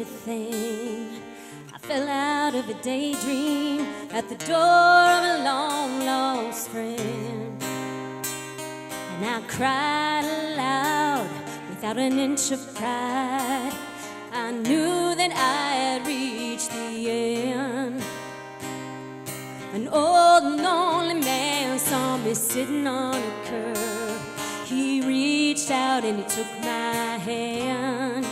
everything. I fell out of a daydream at the door of a long lost friend, and I cried aloud without an inch of pride. I knew that I had reached the end. An old lonely man saw me sitting on a curb. He reached out and he took my hand.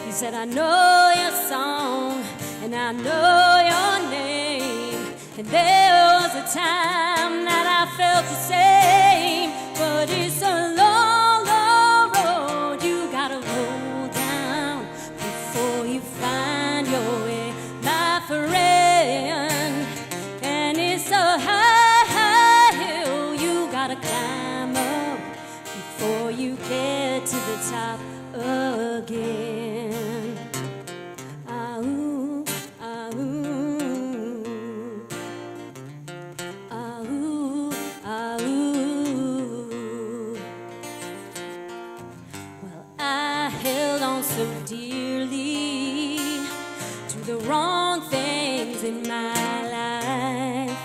He said, I know your song and I know your name, and there was a time that I felt the same. But it's a long, long road you gotta roll down before you find your way, my friend. And it's a high, high hill you gotta climb up before you get to the top again. Ah, ooh, ah, ooh. Ah, ooh, ah, ooh. Well, I held on so dearly to the wrong things in my life,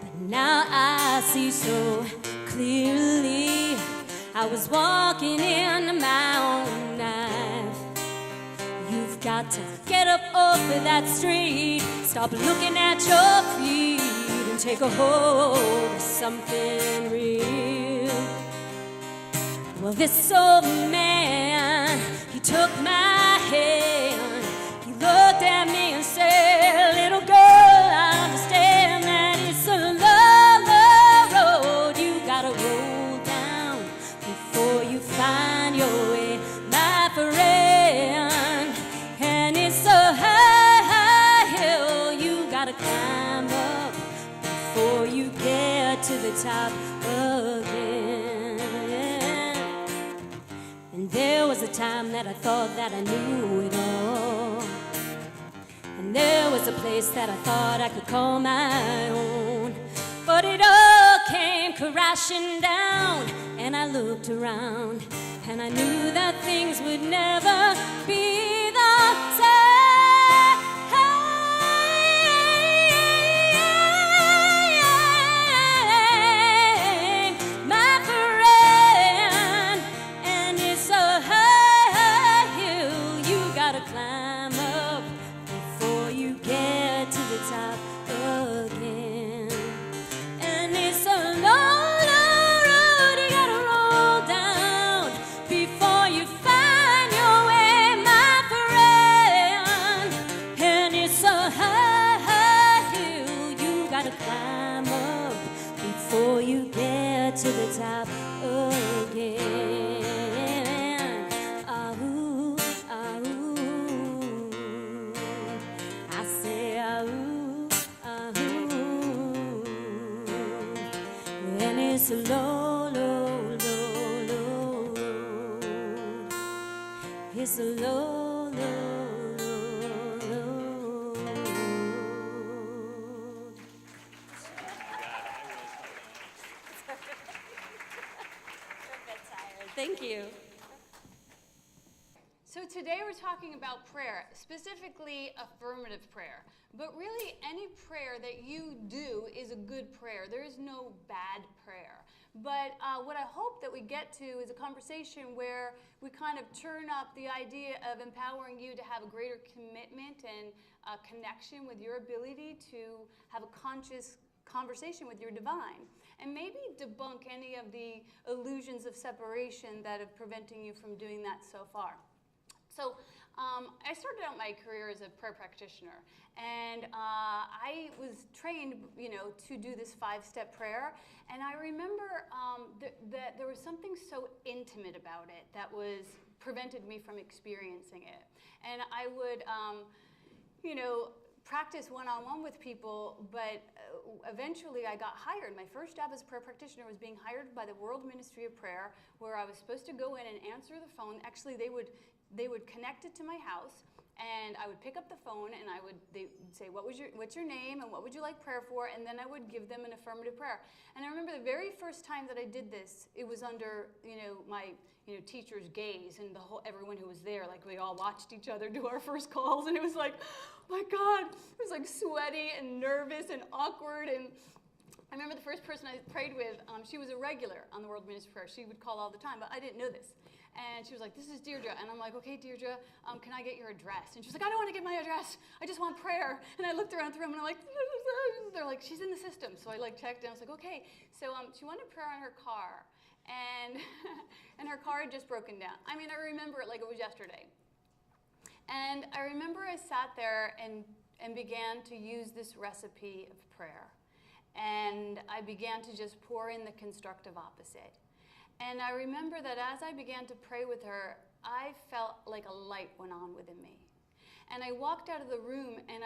but now I see so clearly I was walking into my own knife. You've got to get up off of that street, stop looking at your feet, and take a hold of something real. Well, this old man, he took my hand. He looked at me and said, little girl, I understand that it's a long, long road you gotta roll down before you find your way, my friend. And it's a high, high hill you gotta climb up before you get to the top again. And there was a time that I thought that I knew it all, and there was a place that I thought I could call my own. But it all came crashing down, and I looked around, and I knew that things would never be the same. My friend, and it's a high, high hill you gotta climb up before you get to the top again. And it's a long, long road you gotta roll down before you find your way, my friend. And it's a high, high hill you gotta climb up before you get to the top again. Ah, ooh, ah, ooh. I say, ah, ooh, ah, ooh. And it's a low, low, low, low road. It's a low, low, low, low road. Thank you. So today we're talking about prayer, specifically affirmative prayer. But really, any prayer that you do is a good prayer. There is no bad prayer. But what I hope that we get to is a conversation where we kind of turn up the idea of empowering you to have a greater commitment and connection with your ability to have a conscious conversation with your divine, and maybe debunk any of the illusions of separation that are preventing you from doing that so far. So I started out my career as a prayer practitioner, and I was trained, to do this 5-step prayer. And I remember that there was something so intimate about it that prevented me from experiencing it. And I would, practice one-on-one with people, but eventually I got hired. My first job as a prayer practitioner was being hired by the World Ministry of Prayer, where I was supposed to go in and answer the phone. Actually, they would connect it to my house, And I would pick up the phone and they'd say, what's your name and what would you like prayer for? And then I would give them an affirmative prayer. And I remember the very first time that I did this, it was under, my, teacher's gaze and everyone who was there, like we all watched each other do our first calls. And it was like, oh my God, it was like sweaty and nervous and awkward. And I remember the first person I prayed with, she was a regular on the World Ministry Prayer. She would call all the time, but I didn't know this. And she was like, this is Deirdre. And I'm like, okay, Deirdre, can I get your address? And she was like, I don't want to get my address. I just want prayer. And I looked around the room and I'm like, they're like, she's in the system. So I checked and I was like, okay. So she wanted prayer on her car. And, and her car had just broken down. I mean, I remember it like it was yesterday. And I remember I sat there and began to use this recipe of prayer. And I began to just pour in the constructive opposite. And I remember that as I began to pray with her, I felt like a light went on within me. And I walked out of the room, and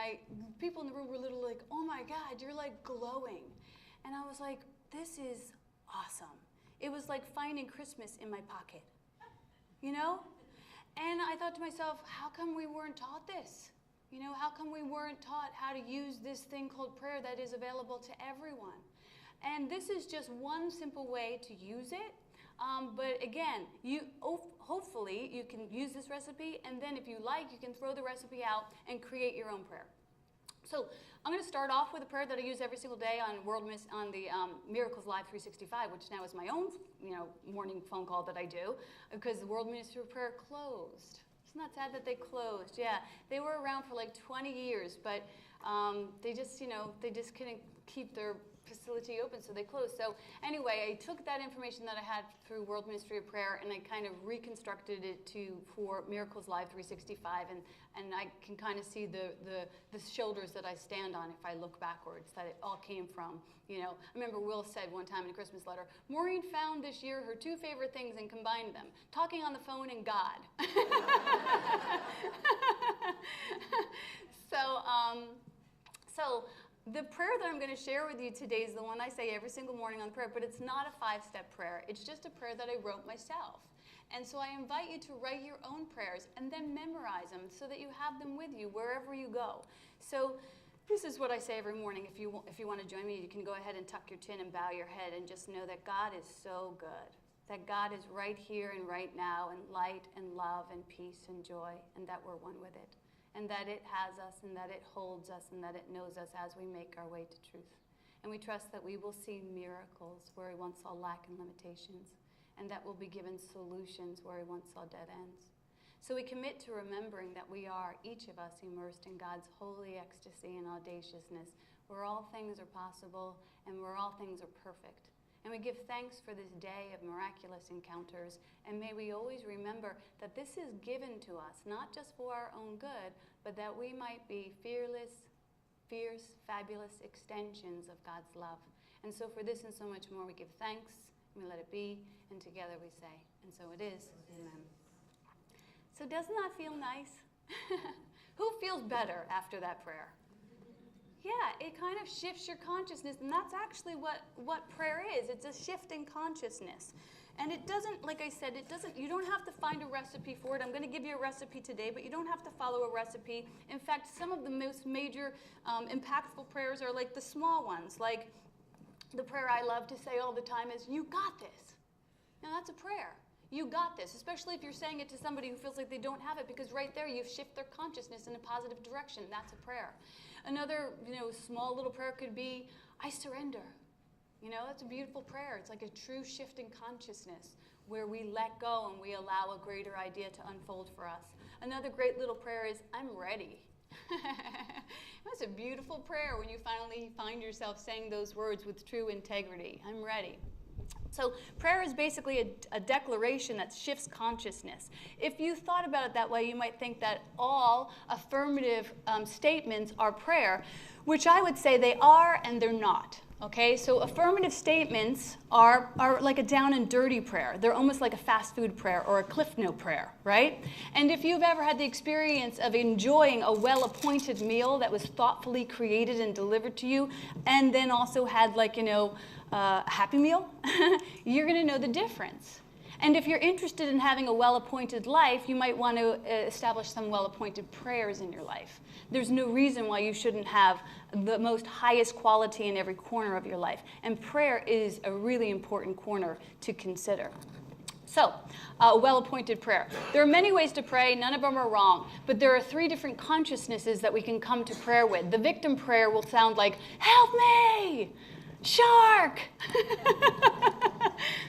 people in the room were little like, oh my God, you're like glowing. And I was like, this is awesome. It was like finding Christmas in my pocket, And I thought to myself, how come we weren't taught this? How come we weren't taught how to use this thing called prayer that is available to everyone? And this is just one simple way to use it. But again, hopefully you can use this recipe, and then if you like, you can throw the recipe out and create your own prayer. So I'm going to start off with a prayer that I use every single day on the Miracles Live 365, which now is my own morning phone call that I do, because the World Ministry of Prayer closed. Isn't that sad that they closed? Yeah, they were around for like 20 years, but they just couldn't keep their facility open, so they closed. So anyway, I took that information that I had through World Ministry of Prayer and I kind of reconstructed it for Miracles Live 365, and I can kind of see the shoulders that I stand on if I look backwards, that it all came from, I remember Will said one time in a Christmas letter, Maureen found this year her two favorite things and combined them, talking on the phone and God. So the prayer that I'm going to share with you today is the one I say every single morning on prayer, but it's not a 5-step prayer. It's just a prayer that I wrote myself. And so I invite you to write your own prayers and then memorize them so that you have them with you wherever you go. So this is what I say every morning. If you want to join me, you can go ahead and tuck your chin and bow your head and just know that God is so good, that God is right here and right now, and light and love and peace and joy, and that we're one with it. And that it has us, and that it holds us, and that it knows us as we make our way to truth. And we trust that we will see miracles where we once saw lack and limitations, and that we'll be given solutions where we once saw dead ends. So we commit to remembering that we are, each of us, immersed in God's holy ecstasy and audaciousness, where all things are possible and where all things are perfect. And we give thanks for this day of miraculous encounters. And may we always remember that this is given to us, not just for our own good, but that we might be fearless, fierce, fabulous extensions of God's love. And so for this and so much more, we give thanks, and we let it be, and together we say, and so it is. Amen. So doesn't that feel nice? Who feels better after that prayer? Yeah, it kind of shifts your consciousness, and that's actually what prayer is. It's a shift in consciousness. And it doesn't, like I said, you don't have to find a recipe for it. I'm going to give you a recipe today, but you don't have to follow a recipe. In fact, some of the most major impactful prayers are like the small ones. Like the prayer I love to say all the time is, you got this. Now that's a prayer. You got this, especially if you're saying it to somebody who feels like they don't have it, because right there you've shifted their consciousness in a positive direction. That's a prayer. Another, small little prayer could be, I surrender. That's a beautiful prayer. It's like a true shift in consciousness where we let go and we allow a greater idea to unfold for us. Another great little prayer is, I'm ready. That's a beautiful prayer when you finally find yourself saying those words with true integrity. I'm ready. So prayer is basically a declaration that shifts consciousness. If you thought about it that way, you might think that all affirmative statements are prayer, which I would say they are and they're not. Okay, so affirmative statements are like a down and dirty prayer. They're almost like a fast food prayer or a Cliff Note prayer, right? And if you've ever had the experience of enjoying a well-appointed meal that was thoughtfully created and delivered to you, and then also had a Happy Meal, you're going to know the difference. And if you're interested in having a well-appointed life, you might want to establish some well-appointed prayers in your life. There's no reason why you shouldn't have the most highest quality in every corner of your life. And prayer is a really important corner to consider. So, well-appointed prayer. There are many ways to pray. None of them are wrong. But there are 3 different consciousnesses that we can come to prayer with. The victim prayer will sound like, help me! Shark!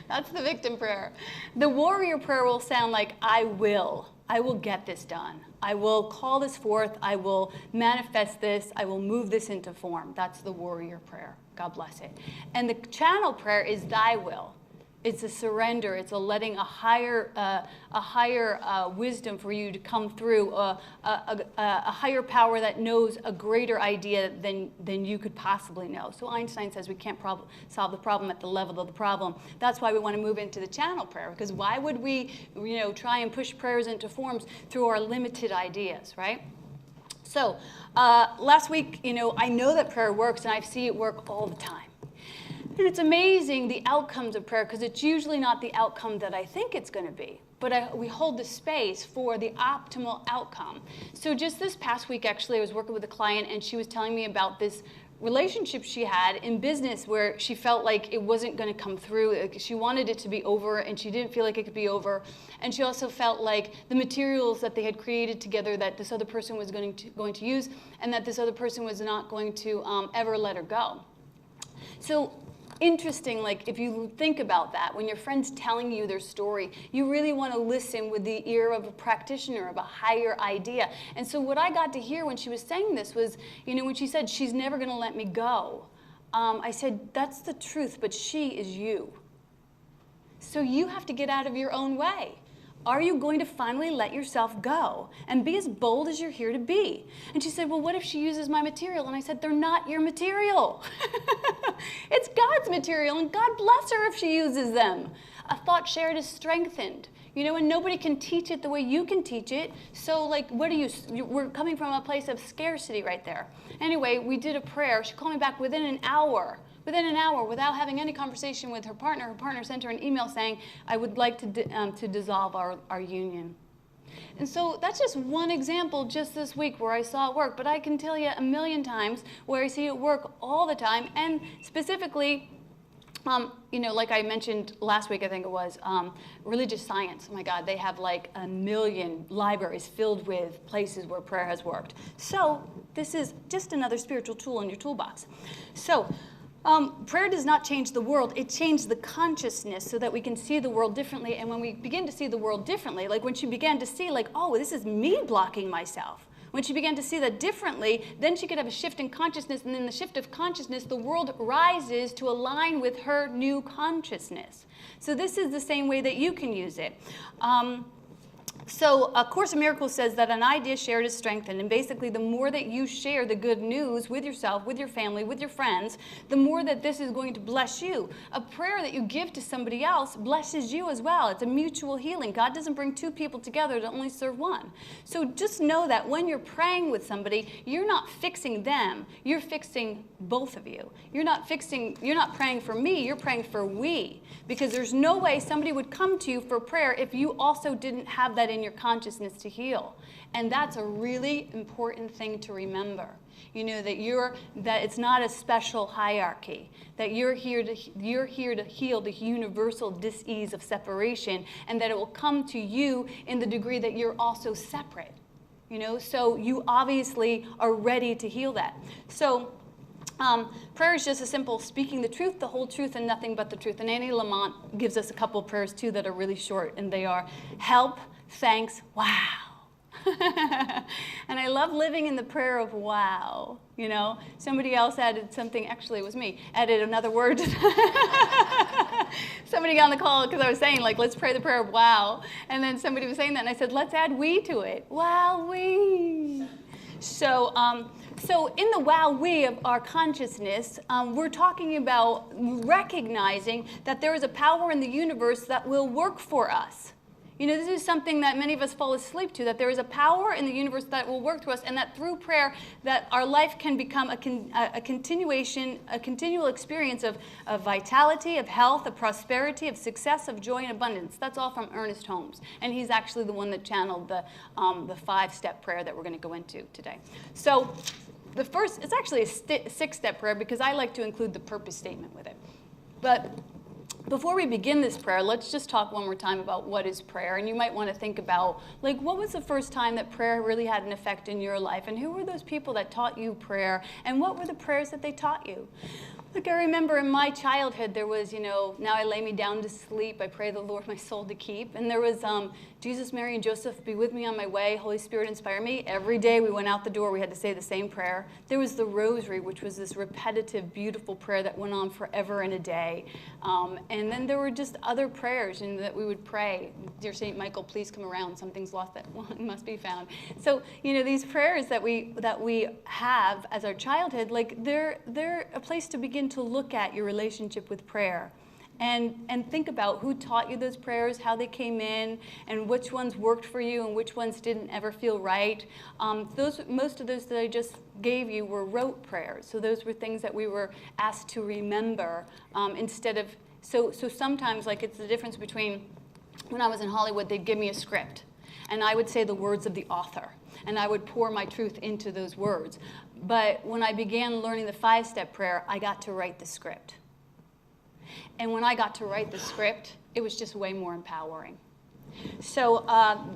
That's the victim prayer. The warrior prayer will sound like, I will get this done. I will call this forth. I will manifest this. I will move this into form. That's the warrior prayer. God bless it. And the channel prayer is thy will. It's a surrender. It's a letting a higher wisdom for you to come through, a higher power that knows a greater idea than you could possibly know. So Einstein says we can't solve the problem at the level of the problem. That's why we want to move into the channel prayer, because why would we, try and push prayers into forms through our limited ideas, right? So last week, I know that prayer works, and I see it work all the time. And it's amazing the outcomes of prayer, because it's usually not the outcome that I think it's going to be. But we hold the space for the optimal outcome. So just this past week, actually, I was working with a client, and she was telling me about this relationship she had in business where she felt like it wasn't going to come through. She wanted it to be over, and she didn't feel like it could be over. And she also felt like the materials that they had created together that this other person was going to use, and that this other person was not going to ever let her go. So interesting, like if you think about that, when your friend's telling you their story, you really want to listen with the ear of a practitioner, of a higher idea. And so what I got to hear when she was saying this was, when she said, she's never going to let me go, I said, that's the truth, but she is you. So you have to get out of your own way. Are you going to finally let yourself go and be as bold as you're here to be? And she said, well, what if she uses my material? And I said, they're not your material. It's God's material, and God bless her if she uses them. A thought shared is strengthened. And nobody can teach it the way you can teach it. So, we're coming from a place of scarcity right there. Anyway, we did a prayer. She called me back within an hour. Without having any conversation with her partner sent her an email saying, I would like to dissolve our union. And so that's just one example just this week where I saw it work. But I can tell you a million times where I see it work all the time. And specifically, like I mentioned last week, I think it was, religious science. Oh my God, they have like 1 million libraries filled with places where prayer has worked. So this is just another spiritual tool in your toolbox. So prayer does not change the world. It changes the consciousness so that we can see the world differently. And when we begin to see the world differently, like when she began to see, oh, this is me blocking myself. When she began to see that differently, then she could have a shift in consciousness. And in the shift of consciousness, the world rises to align with her new consciousness. So this is the same way that you can use it. So A Course in Miracles says that an idea shared is strengthened. And basically, the more that you share the good news with yourself, with your family, with your friends, the more that this is going to bless you. A prayer that you give to somebody else blesses you as well. It's a mutual healing. God doesn't bring 2 people together to only serve one. So just know that when you're praying with somebody, you're not fixing them. You're fixing both of you. You're not praying for me. You're praying for we. Because there's no way somebody would come to you for prayer if you also didn't have that in your consciousness to heal. And that's a really important thing to remember. That it's not a special hierarchy, that you're here to heal the universal dis-ease of separation, and that it will come to you in the degree that you're also separate. So you obviously are ready to heal that. So prayer is just a simple speaking the truth, the whole truth, and nothing but the truth. And Annie Lamont gives us a couple of prayers too that are really short, and they are help, thanks, wow. And I love living in the prayer of wow. Somebody else added something, actually it was me, added another word. Somebody got on the call because I was saying, let's pray the prayer of wow. And then somebody was saying that, and I said, let's add we to it. Wow, we. So in the wow-we of our consciousness, we're talking about recognizing that there is a power in the universe that will work for us. You know, this is something that many of us fall asleep to, that there is a power in the universe that will work through us, and that through prayer, that our life can become a continual experience of vitality, of health, of prosperity, of success, of joy and abundance. That's all from Ernest Holmes. And he's actually the one that channeled the 5-step prayer that we're going to go into today. So the first, it's actually a 6-step prayer because I like to include the purpose statement with it. But before we begin this prayer, let's just talk one more time about what is prayer. And you might want to think about, like, what was the first time that prayer really had an effect in your life? And who were those people that taught you prayer? And what were the prayers that they taught you? Like, I remember in my childhood, there was, you know, now I lay me down to sleep. I pray the Lord my soul to keep. And there was Jesus, Mary, and Joseph, be with me on my way. Holy Spirit, inspire me. Every day we went out the door, we had to say the same prayer. There was the rosary, which was this repetitive, beautiful prayer that went on forever and a day. And then there were just other prayers that we would pray. Dear Saint Michael, please come around. Something's lost that one must be found. So, you know, these prayers that we have as our childhood, like they're a place to begin to look at your relationship with prayer. And think about who taught you those prayers, how they came in, and which ones worked for you and which ones didn't ever feel right. Most of those that I just gave you were rote prayers. So those were things that we were asked to remember instead of, so sometimes, like, it's the difference between when I was in Hollywood, they'd give me a script. And I would say the words of the author. And I would pour my truth into those words. But when I began learning the 5-step prayer, I got to write the script. And when I got to write the script, it was just way more empowering. So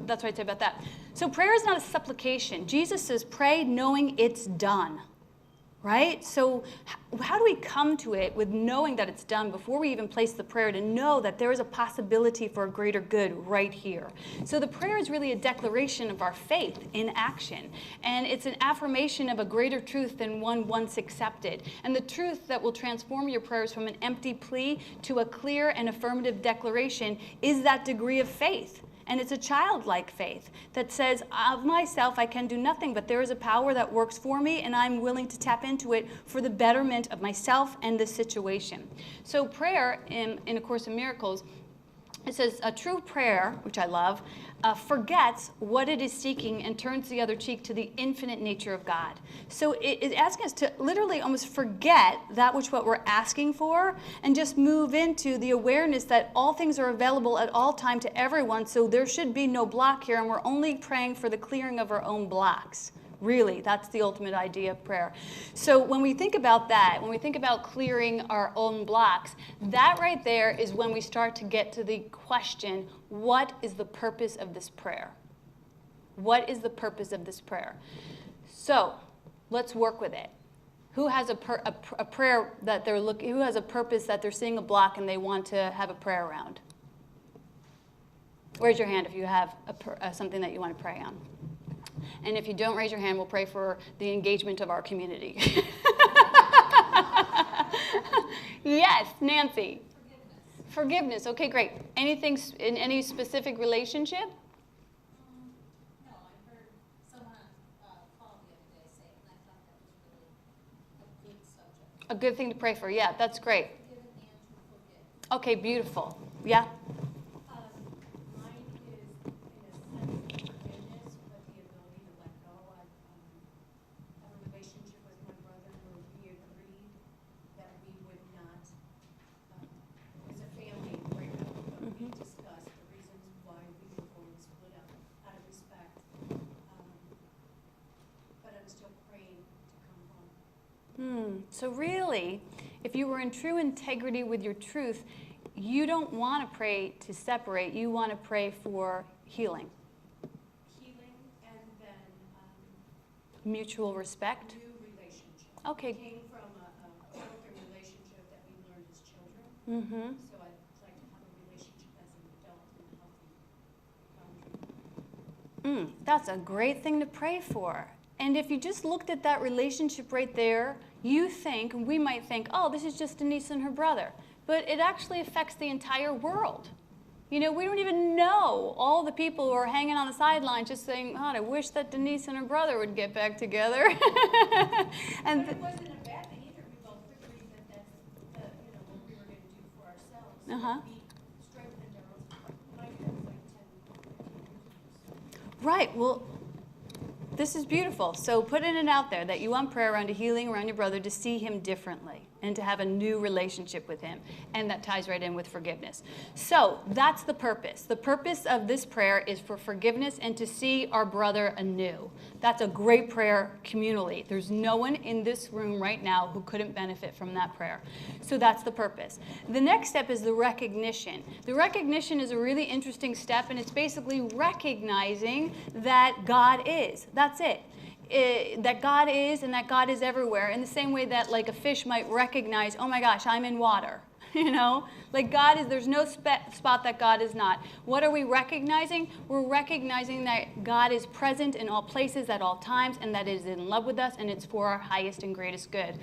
that's what I'd say about that. So prayer is not a supplication. Jesus says, pray knowing it's done. Right? So how do we come to it with knowing that it's done before we even place the prayer, to know that there is a possibility for a greater good right here? So the prayer is really a declaration of our faith in action. And it's an affirmation of a greater truth than one once accepted. And the truth that will transform your prayers from an empty plea to a clear and affirmative declaration is that degree of faith. And it's a childlike faith that says, of myself I can do nothing, but there is a power that works for me, and I'm willing to tap into it for the betterment of myself and the situation. So prayer, in A Course in Miracles, it says, a true prayer, which I love, forgets what it is seeking and turns the other cheek to the infinite nature of God. So it's asking us to literally almost forget that what we're asking for and just move into the awareness that all things are available at all time to everyone, so there should be no block here, and we're only praying for the clearing of our own blocks. Really, that's the ultimate idea of prayer. So when we think about that, when we think about clearing our own blocks, that right there is when we start to get to the question, what is the purpose of this prayer? What is the purpose of this prayer? So let's work with it. Who has a prayer that they're looking? Who has a purpose that they're seeing a block and they want to have a prayer around? Raise your hand if you have something that you want to pray on. And if you don't raise your hand, we'll pray for the engagement of our community. Yes, Nancy. Forgiveness. Okay, great. Anything in any specific relationship? No, I heard someone call the other day saying, and I thought that was really a good subject. A good thing to pray for. Yeah, that's great. Forgive and to forgive. Okay, beautiful. Yeah? Mine is, in a sense, forgiveness, but the ability to let go. I have a relationship with my brother where we agreed that we would not, as a family, break up, but we discussed the reasons why we were going to split up out of respect. But I'm still praying to come home. So really, if you were in true integrity with your truth, you don't want to pray to separate. You want to pray for healing. Healing and then Mutual respect. new relationship. Okay. We came from a broken relationship that we learned as children. Mm-hmm. So I'd like to have a relationship as an adult in a healthy boundary. That's a great thing to pray for. And if you just looked at that relationship right there, we might think, oh, this is just Denise and her brother. But it actually affects the entire world. You know, we don't even know all the people who are hanging on the sidelines just saying, oh, I wish that Denise and her brother would get back together. And But it wasn't a bad thing either. We both agreed that that's what we were going to do for ourselves. Uh-huh. We strengthened our own. My dad was like 10 Right. Well, this is beautiful. So putting it out there that you want prayer around a healing around your brother to see him differently and to have a new relationship with him. And that ties right in with forgiveness. So that's the purpose. The purpose of this prayer is for forgiveness and to see our brother anew. That's a great prayer communally. There's no one in this room right now who couldn't benefit from that prayer. So that's the purpose. The next step is the recognition. The recognition is a really interesting step, and it's basically recognizing that God is. That's it. That God is, and that God is everywhere, in the same way that like a fish might recognize, oh my gosh, I'm in water. You know, like God is, there's no spot that God is not. What are we recognizing? We're recognizing that God is present in all places at all times, and that it is in love with us, and it's for our highest and greatest good.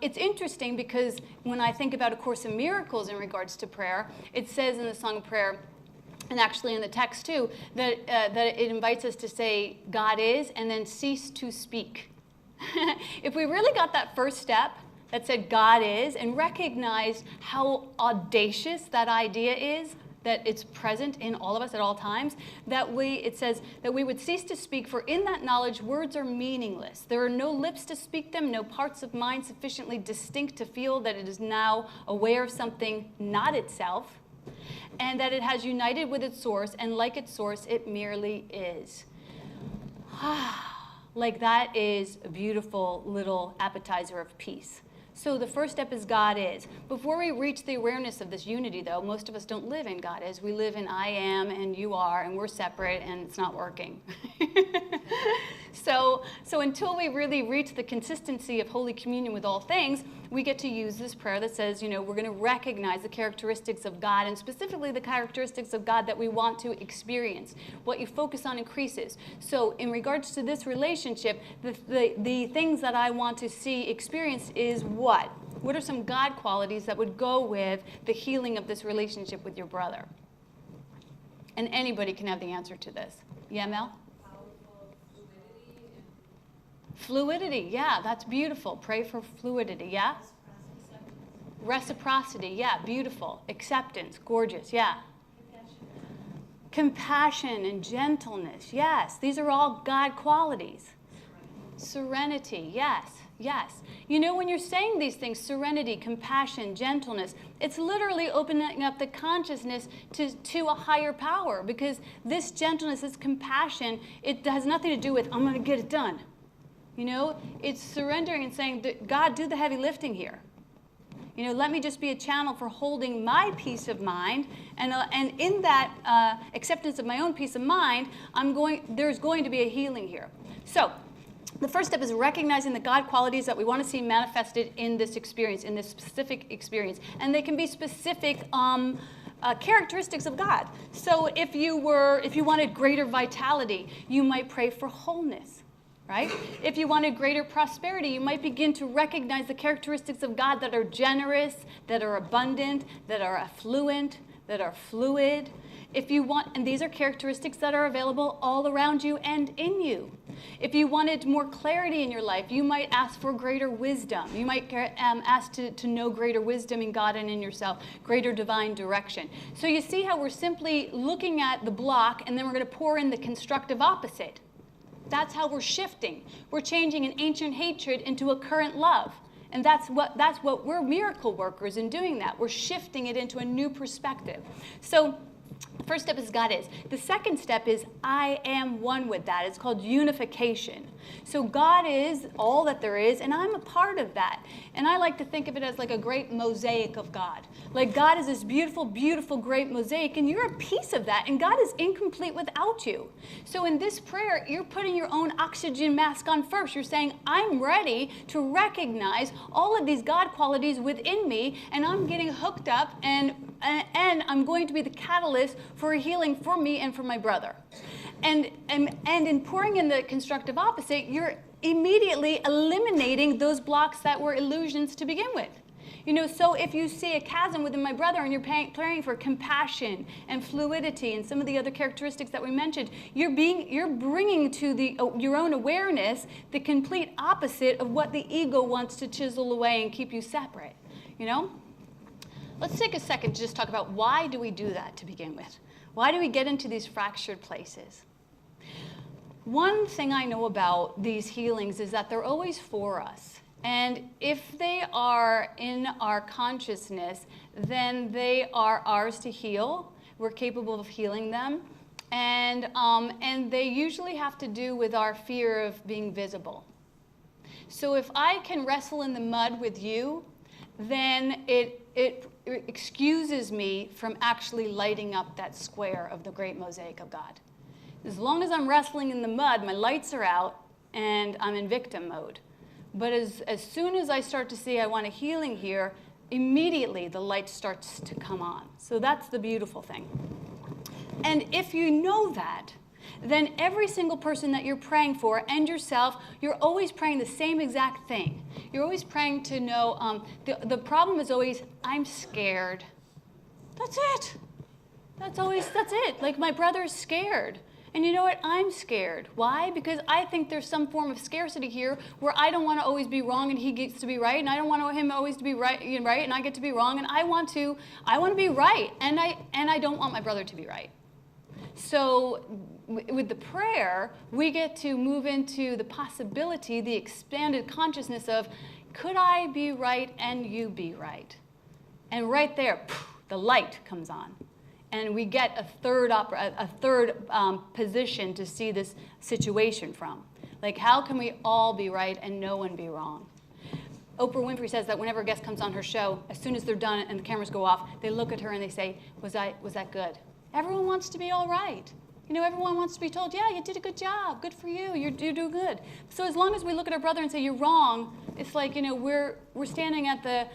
It's interesting because when I think about A Course in Miracles in regards to prayer, it says in the Song of Prayer, and actually in the text too, that it invites us to say God is and then cease to speak. If we really got that first step that said God is and recognized how audacious that idea is, that it's present in all of us at all times, it says that we would cease to speak, for in that knowledge words are meaningless. There are no lips to speak them, no parts of mind sufficiently distinct to feel that it is now aware of something not itself, and that it has united with its source, and like its source, it merely is. Like that is a beautiful little appetizer of peace. So the first step is God is. Before we reach the awareness of this unity, though, most of us don't live in God is. We live in I am and you are, and we're separate, and it's not working. So until we really reach the consistency of Holy Communion with all things, we get to use this prayer that says, we're going to recognize the characteristics of God, and specifically the characteristics of God that we want to experience. What you focus on increases. So in regards to this relationship, the things that I want to see experienced is what? What are some God qualities that would go with the healing of this relationship with your brother? And anybody can have the answer to this. Yeah, Mel? Fluidity, yeah, that's beautiful. Pray for fluidity, yeah? Reciprocity, yeah, beautiful. Acceptance, gorgeous, yeah. Compassion and gentleness, yes. These are all God qualities. Serenity, yes, yes. When you're saying these things, serenity, compassion, gentleness, it's literally opening up the consciousness to a higher power, because this gentleness, this compassion, it has nothing to do with, I'm going to get it done. It's surrendering and saying, God, do the heavy lifting here. Let me just be a channel for holding my peace of mind. And in that acceptance of my own peace of mind, there's going to be a healing here. So the first step is recognizing the God qualities that we want to see manifested in this experience, in this specific experience. And they can be specific characteristics of God. So if you wanted greater vitality, you might pray for wholeness. Right? If you wanted greater prosperity, you might begin to recognize the characteristics of God that are generous, that are abundant, that are affluent, that are fluid. And these are characteristics that are available all around you and in you. If you wanted more clarity in your life, you might ask for greater wisdom. You might ask to know greater wisdom in God and in yourself, greater divine direction. So you see how we're simply looking at the block, and then we're going to pour in the constructive opposite. That's how we're shifting. We're changing an ancient hatred into a current love. And that's what we're miracle workers in doing that. We're shifting it into a new perspective. So the first step is God is. The second step is I am one with that. It's called unification. So God is all that there is, and I'm a part of that. And I like to think of it as like a great mosaic of God. Like God is this beautiful, beautiful, great mosaic, and you're a piece of that, and God is incomplete without you. So in this prayer, you're putting your own oxygen mask on first. You're saying, I'm ready to recognize all of these God qualities within me, and I'm getting hooked up, and I'm going to be the catalyst for healing for me and for my brother. And in pouring in the constructive opposite, you're immediately eliminating those blocks that were illusions to begin with. So if you see a chasm within my brother and you're praying for compassion and fluidity and some of the other characteristics that we mentioned, you're bringing to your own awareness the complete opposite of what the ego wants to chisel away and keep you separate. Let's take a second to just talk about why do we do that to begin with? Why do we get into these fractured places? One thing I know about these healings is that they're always for us. And if they are in our consciousness, then they are ours to heal. We're capable of healing them. And they usually have to do with our fear of being visible. So if I can wrestle in the mud with you, then it excuses me from actually lighting up that square of the great mosaic of God. As long as I'm wrestling in the mud, my lights are out and I'm in victim mode. But as soon as I start to see I want a healing here, immediately the light starts to come on. So that's the beautiful thing. And if you know that, then every single person that you're praying for and yourself, you're always praying the same exact thing. You're always praying to know, the problem is always, I'm scared. That's it. That's it. Like my brother is scared. And you know what? I'm scared. Why? Because I think there's some form of scarcity here where I don't want to always be wrong and he gets to be right, and I don't want him always to be right, and I get to be wrong, and I want to be right, and I don't want my brother to be right. So with the prayer, we get to move into the possibility, the expanded consciousness of, could I be right and you be right? And right there, the light comes on. And we get a third position to see this situation from. Like, how can we all be right and no one be wrong? Oprah Winfrey says that whenever a guest comes on her show, as soon as they're done and the cameras go off, they look at her and they say, was that good? Everyone wants to be all right. Everyone wants to be told, yeah, you did a good job. Good for you. You do good. So as long as we look at our brother and say, you're wrong, it's like, we're standing at the...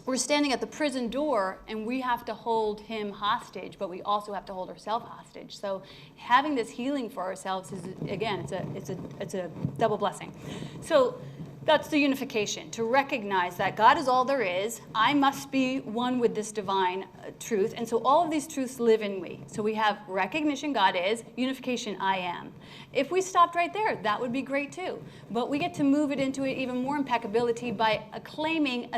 We're standing at the prison door, and we have to hold him hostage, but we also have to hold ourselves hostage. So having this healing for ourselves is, again, it's a double blessing. So that's the unification, to recognize that God is all there is. I must be one with this divine truth, and so all of these truths live in me. So we have recognition, God is, unification, I am. If we stopped right there, that would be great too. But we get to move it into even more impeccability by claiming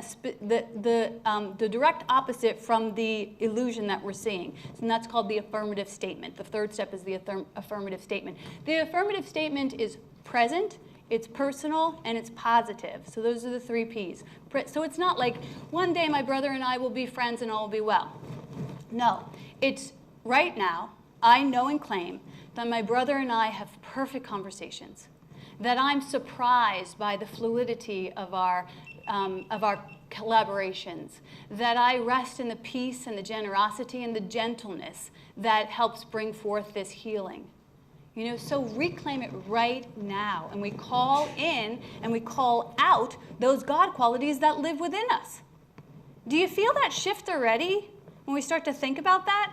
the direct opposite from the illusion that we're seeing. And that's called the affirmative statement. The third step is the affirmative statement. The affirmative statement is present, it's personal, and it's positive. So those are the 3 Ps. So it's not like, one day my brother and I will be friends and all will be well. No, it's right now, I know and claim that my brother and I have perfect conversations, that I'm surprised by the fluidity of our collaborations, that I rest in the peace and the generosity and the gentleness that helps bring forth this healing. So reclaim it right now, and we call in and we call out those God qualities that live within us. Do you feel that shift already when we start to think about that?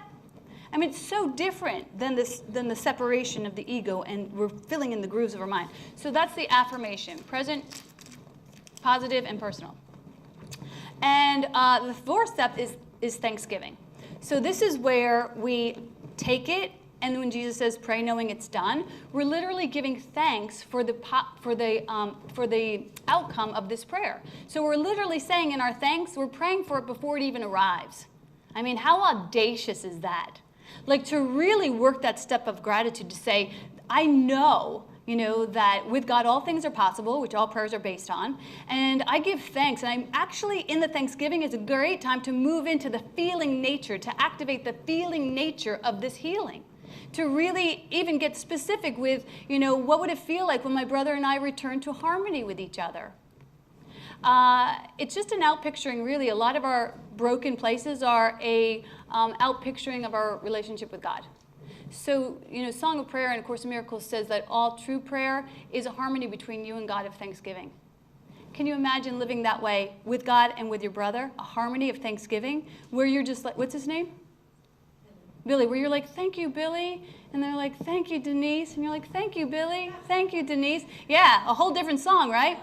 I mean, it's so different than the separation of the ego, and we're filling in the grooves of our mind. So that's the affirmation: present, positive, and personal. And the 4th step is thanksgiving. So this is where we take it. And when Jesus says, pray knowing it's done, we're literally giving thanks for the outcome of this prayer. So we're literally saying in our thanks, we're praying for it before it even arrives. I mean, how audacious is that? Like, to really work that step of gratitude, to say, I know, that with God all things are possible, which all prayers are based on, and I give thanks. And I'm actually, in the thanksgiving, is a great time to move into the feeling nature, to activate the feeling nature of this healing. To really even get specific with, what would it feel like when my brother and I return to harmony with each other? It's just an outpicturing, really. A lot of our broken places are a outpicturing of our relationship with God. So, Song of Prayer and A Course in Miracles says that all true prayer is a harmony between you and God of thanksgiving. Can you imagine living that way with God and with your brother? A harmony of thanksgiving, where you're just like, what's his name? Billy, where you're like, thank you, Billy. And they're like, thank you, Denise. And you're like, thank you, Billy. Thank you, Denise. Yeah, a whole different song, right?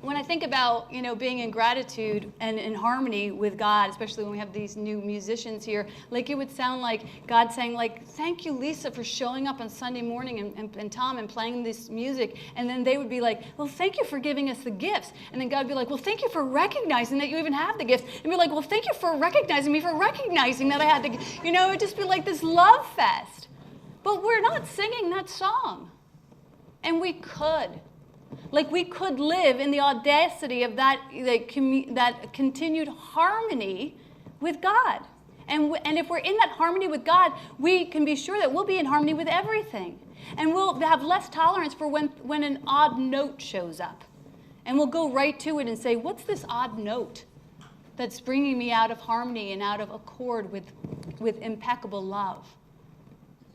when I think about, being in gratitude and in harmony with God, especially when we have these new musicians here, like it would sound like God saying, like, thank you, Lisa, for showing up on Sunday morning and Tom and playing this music. And then they would be like, well, thank you for giving us the gifts. And then God would be like, well, thank you for recognizing that you even have the gifts. And be like, well, thank you for recognizing me, for recognizing that I had the gifts. It would just be like this love fest. But we're not singing that song. And we could. Like we could live in the audacity of that continued harmony with God. And if we're in that harmony with God, we can be sure that we'll be in harmony with everything. And we'll have less tolerance for when an odd note shows up. And we'll go right to it and say, what's this odd note that's bringing me out of harmony and out of accord with impeccable love?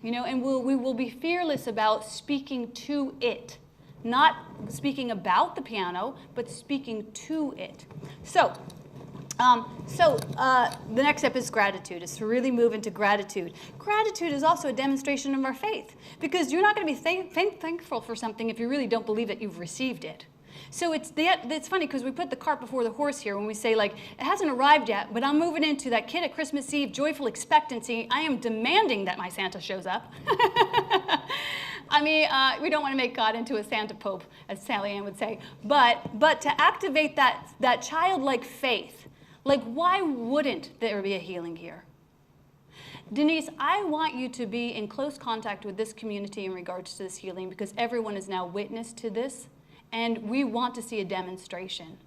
And we will be fearless about speaking to it. Not speaking about the piano, but speaking to it. So the next step is gratitude, is to really move into gratitude. Gratitude is also a demonstration of our faith, because you're not going to be thankful for something if you really don't believe that you've received it. So it's funny because we put the cart before the horse here when we say, like, it hasn't arrived yet, but I'm moving into that kid at Christmas Eve, joyful expectancy. I am demanding that my Santa shows up. I mean, we don't want to make God into a Santa Pope, as Sally Ann would say, but to activate that childlike faith, like, why wouldn't there be a healing here? Denise, I want you to be in close contact with this community in regards to this healing, because everyone is now witness to this, and we want to see a demonstration.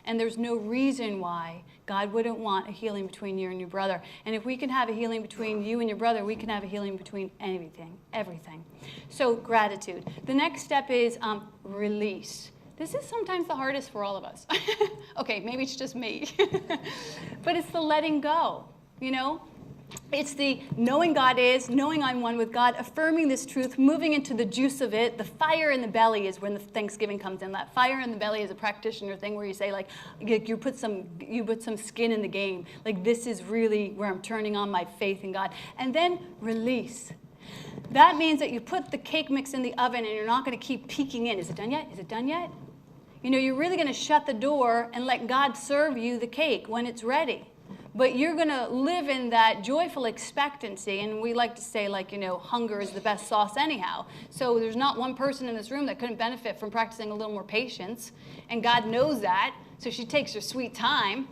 And there's no reason why God wouldn't want a healing between you and your brother. And if we can have a healing between you and your brother, we can have a healing between everything. So gratitude. The next step is release. This is sometimes the hardest for all of us. Okay, maybe it's just me. But it's the letting go, It's the knowing God is, knowing I'm one with God, affirming this truth, moving into the juice of it. The fire in the belly is when the Thanksgiving comes in. That fire in the belly is a practitioner thing where you say, like, you put some skin in the game. Like, this is really where I'm turning on my faith in God. And then release. That means that you put the cake mix in the oven and you're not going to keep peeking in. Is it done yet? Is it done yet? You're really going to shut the door and let God serve you the cake when it's ready. But you're going to live in that joyful expectancy. And we like to say, like, hunger is the best sauce anyhow. So there's not one person in this room that couldn't benefit from practicing a little more patience. And God knows that. So she takes her sweet time.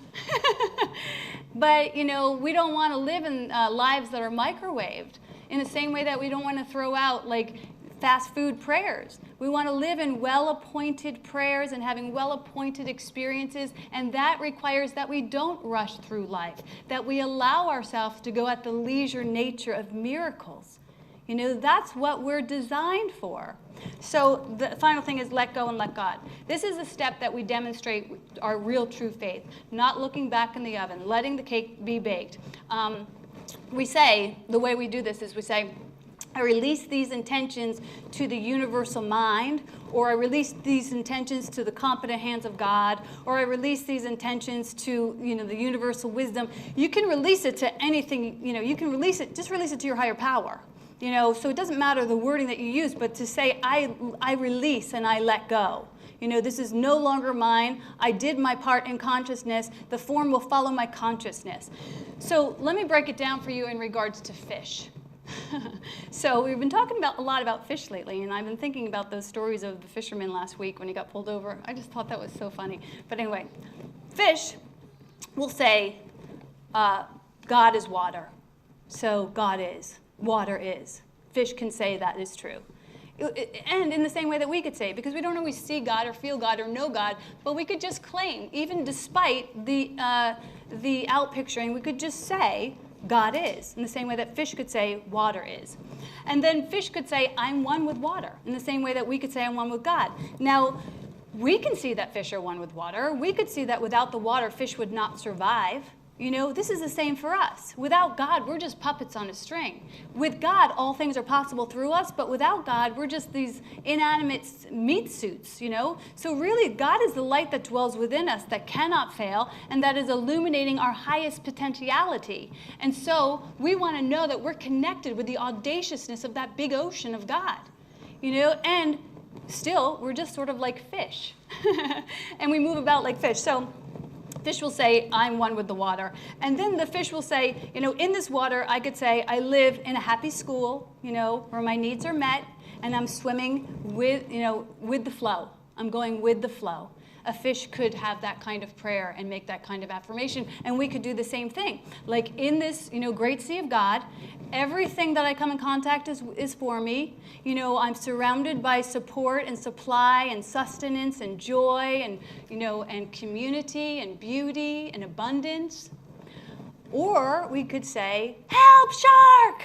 But, we don't want to live in lives that are microwaved. In the same way that we don't want to throw out, like, fast food prayers. We want to live in well-appointed prayers and having well-appointed experiences, and that requires that we don't rush through life, that we allow ourselves to go at the leisure nature of miracles. That's what we're designed for. So the final thing is let go and let God. This is a step that we demonstrate our real true faith, not looking back in the oven, letting the cake be baked. We say, the way we do this is we say, I release these intentions to the universal mind, or I release these intentions to the competent hands of God, or I release these intentions to, the universal wisdom. You can release it to anything, you can just release it to your higher power. So it doesn't matter the wording that you use, but to say, I release and I let go. This is no longer mine. I did my part in consciousness. The form will follow my consciousness. So let me break it down for you in regards to fish. So we've been talking a lot about fish lately, and I've been thinking about those stories of the fisherman last week when he got pulled over. I just thought that was so funny. But anyway, fish will say, God is water. So God is. Water is. Fish can say that is true. And in the same way that we could say it, because we don't always see God or feel God or know God, but we could just claim, even despite the outpicturing, we could just say, God is, in the same way that fish could say water is. And then fish could say, I'm one with water, in the same way that we could say I'm one with God. Now, we can see that fish are one with water. We could see that without the water, fish would not survive. This is the same for us. Without God, we're just puppets on a string. With God, all things are possible through us, but without God, we're just these inanimate meat suits, So really, God is the light that dwells within us that cannot fail and that is illuminating our highest potentiality. And so we want to know that we're connected with the audaciousness of that big ocean of God, And still, we're just sort of like fish. And we move about like fish. So fish will say, I'm one with the water. And then the fish will say, in this water, I could say, I live in a happy school, where my needs are met, and I'm swimming with, with the flow. I'm going with the flow. A fish could have that kind of prayer and make that kind of affirmation, and we could do the same thing. Like in this, great sea of God, everything that I come in contact is for me. I'm surrounded by support and supply and sustenance and joy and, and community and beauty and abundance. Or we could say, help, shark!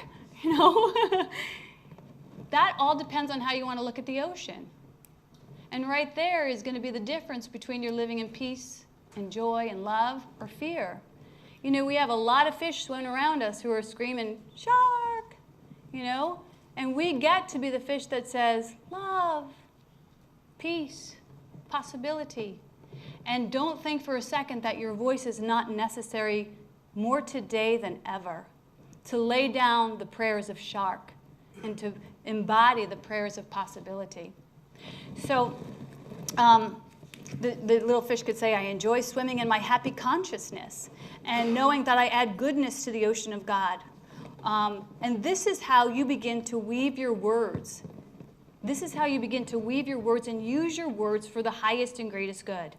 That all depends on how you want to look at the ocean. And right there is going to be the difference between your living in peace and joy and love or fear. We have a lot of fish swimming around us who are screaming, shark, and we get to be the fish that says, love, peace, possibility. And don't think for a second that your voice is not necessary more today than ever to lay down the prayers of shark and to embody the prayers of possibility. So the little fish could say, I enjoy swimming in my happy consciousness and knowing that I add goodness to the ocean of God. And this is how you begin to weave your words. This is how you begin to weave your words and use your words for the highest and greatest good.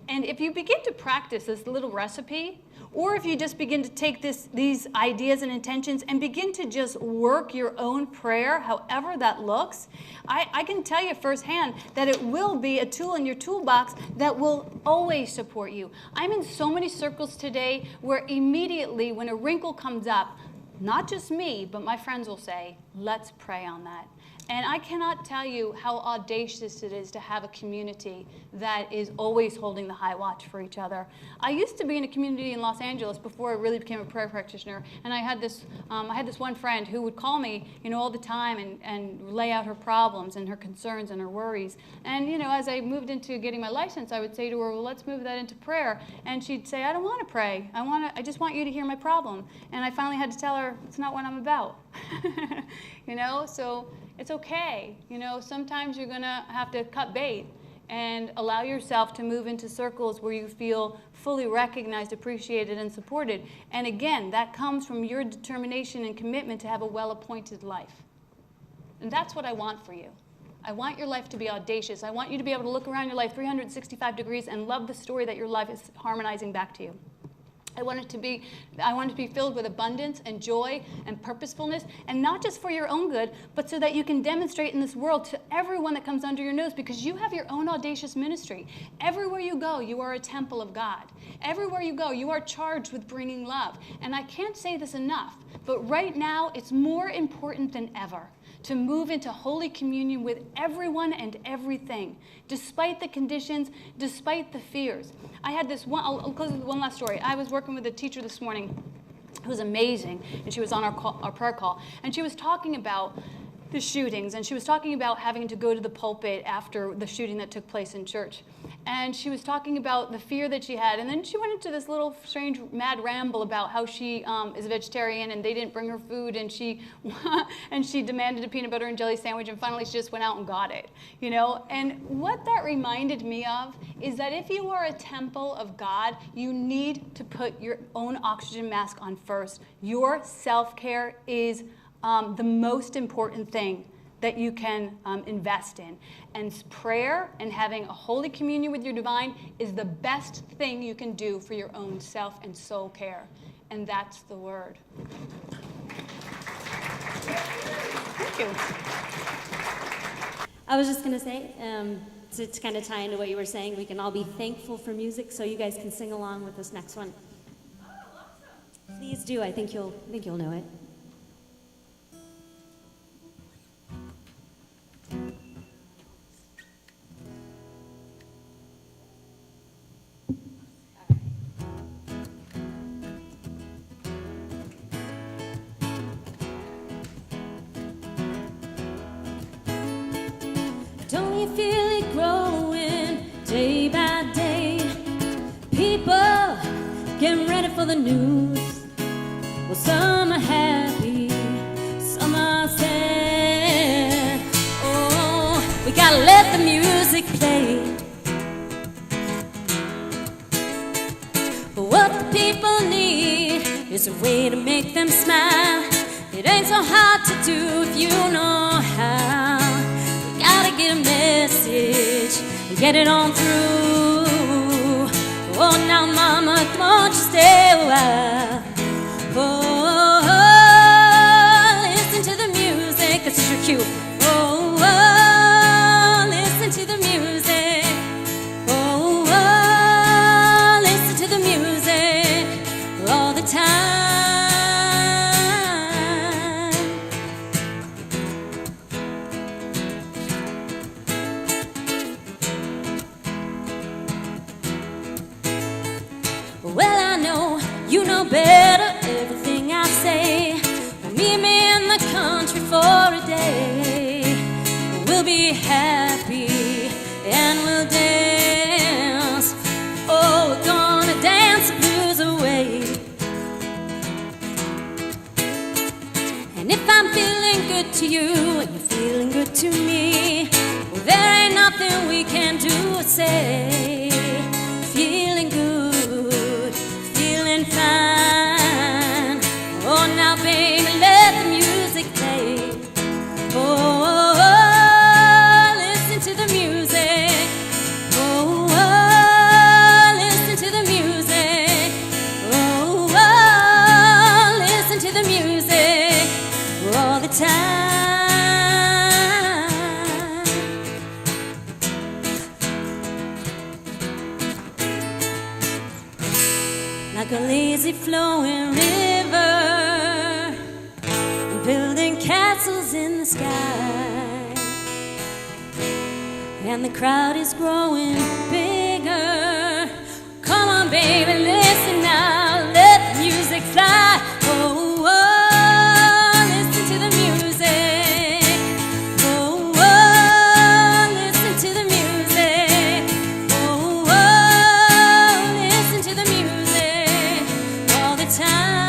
And if you begin to practice this little recipe, or if you just begin to take these ideas and intentions and begin to just work your own prayer, however that looks, I can tell you firsthand that it will be a tool in your toolbox that will always support you. I'm in so many circles today where immediately when a wrinkle comes up, not just me, but my friends will say, let's pray on that. And I cannot tell you how audacious it is to have a community that is always holding the high watch for each other. I used to be in a community in Los Angeles before I really became a prayer practitioner, and I had this one friend who would call me, all the time and lay out her problems and her concerns and her worries. And as I moved into getting my license, I would say to her, well, let's move that into prayer. And she'd say, I don't want to pray. I just want you to hear my problem. And I finally had to tell her, it's not what I'm about. So it's okay. Sometimes you're going to have to cut bait and allow yourself to move into circles where you feel fully recognized, appreciated, and supported. And again, that comes from your determination and commitment to have a well-appointed life. And that's what I want for you. I want your life to be audacious. I want you to be able to look around your life 365 degrees and love the story that your life is harmonizing back to you. I want it to be filled with abundance and joy and purposefulness, and not just for your own good, but so that you can demonstrate in this world to everyone that comes under your nose, because you have your own audacious ministry. Everywhere you go, you are a temple of God. Everywhere you go, you are charged with bringing love. And I can't say this enough, but right now it's more important than ever to move into holy communion with everyone and everything, despite the conditions, despite the fears. I had this one, I'll close with one last story. I was working with a teacher this morning who was amazing, and she was on our prayer call, and she was talking about the shootings, and she was talking about having to go to the pulpit after the shooting that took place in church. And she was talking about the fear that she had, and then she went into this little strange mad ramble about how she is a vegetarian and they didn't bring her food, and she demanded a peanut butter and jelly sandwich, and finally she just went out and got it, And what that reminded me of is that if you are a temple of God, you need to put your own oxygen mask on first. Your self-care is the most important thing that you can invest in. And prayer and having a holy communion with your divine is the best thing you can do for your own self and soul care. And that's the word. Thank you. I was just going to say, to kind of tie into what you were saying, we can all be thankful for music, so you guys can sing along with this next one. Please do. I think you'll know it. Don't you feel it growing day by day? People getting ready for the news. Well, some are happy, some are sad. Oh, we got now let the music play. What the people need is a way to make them smile. It ain't so hard to do if you know how. You gotta get a message and get it on through. Oh, now mama, won't you stay a while? Oh, listen to the music, that's your cue. Oh, listen to the music. Oh, listen to the music all the time. Well, I know you know better everything I say. Well, meet me in the country for a day. We'll be happy and we'll dance. Oh, we're gonna dance the blues away. And if I'm feeling good to you and you're feeling good to me, well, there ain't nothing we can do or say. Feeling good, feeling fine. Oh, now baby, let the music play. Oh, listen to the music. Oh, listen to the music. Oh, listen to the music all the time. Like a lazy flowing river, building castles in the sky. And the crowd is growing bigger. Come on, baby, listen now, let the music fly. Oh, listen to the music. Oh, listen to the music. Oh, listen to the music all the time.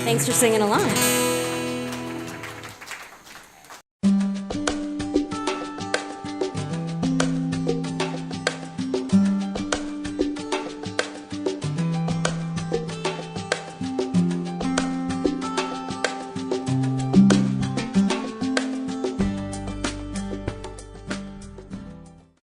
Thanks for singing along.